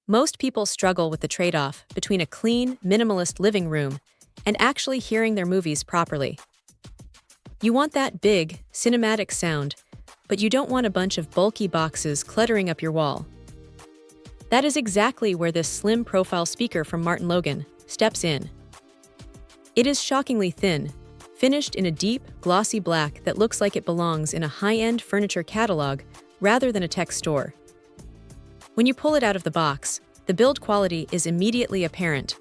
Most people struggle with the trade-off between a clean, minimalist living room and actually hearing their movies properly. You want that big, cinematic sound, but you don't want a bunch of bulky boxes cluttering up your wall. That is exactly where this slim profile speaker from MartinLogan steps in. It is shockingly thin, finished in a deep, glossy black that looks like it belongs in a high-end furniture catalog rather than a tech store. When you pull it out of the box, the build quality is immediately apparent.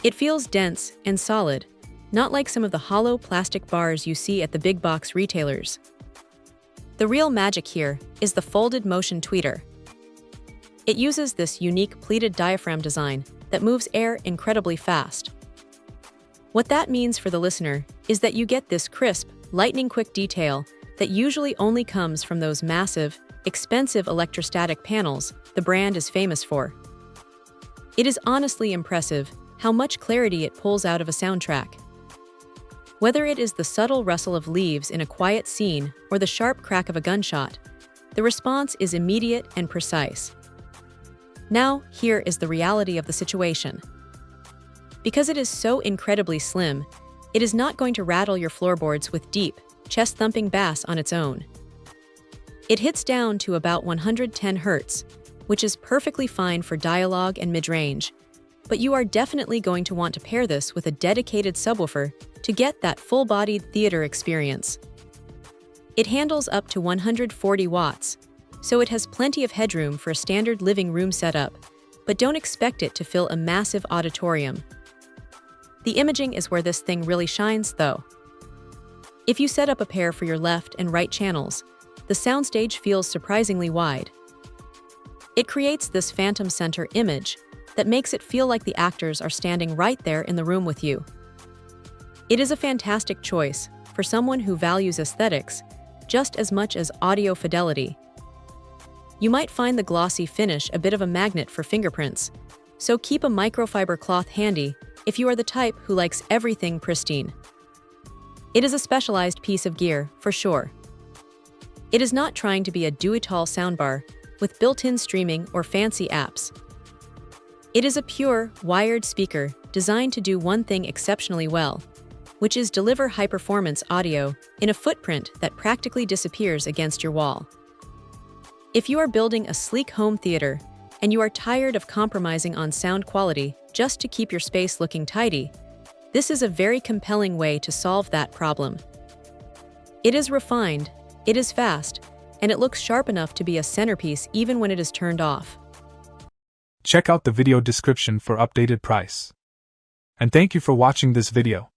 It feels dense and solid, not like some of the hollow plastic bars you see at the big box retailers. The real magic here is the folded motion tweeter. It uses this unique pleated diaphragm design that moves air incredibly fast. What that means for the listener is that you get this crisp, lightning-quick detail that usually only comes from those massive, expensive electrostatic panels the brand is famous for. It is honestly impressive how much clarity it pulls out of a soundtrack. Whether it is the subtle rustle of leaves in a quiet scene or the sharp crack of a gunshot, the response is immediate and precise. Now, here is the reality of the situation. Because it is so incredibly slim, it is not going to rattle your floorboards with deep, chest-thumping bass on its own. It hits down to about 110 Hz, which is perfectly fine for dialogue and mid-range, but you are definitely going to want to pair this with a dedicated subwoofer to get that full-bodied theater experience. It handles up to 140 watts, so it has plenty of headroom for a standard living room setup, but don't expect it to fill a massive auditorium. The imaging is where this thing really shines, though. If you set up a pair for your left and right channels, the soundstage feels surprisingly wide. It creates this phantom center image that makes it feel like the actors are standing right there in the room with you. It is a fantastic choice for someone who values aesthetics just as much as audio fidelity. You might find the glossy finish a bit of a magnet for fingerprints, so keep a microfiber cloth handy if you are the type who likes everything pristine. It is a specialized piece of gear, for sure. It is not trying to be a do-it-all soundbar with built-in streaming or fancy apps. It is a pure, wired speaker designed to do one thing exceptionally well, which is deliver high-performance audio in a footprint that practically disappears against your wall. If you are building a sleek home theater and you are tired of compromising on sound quality just to keep your space looking tidy, this is a very compelling way to solve that problem. It is refined, it is fast, and it looks sharp enough to be a centerpiece even when it is turned off. Check out the video description for updated price. And thank you for watching this video.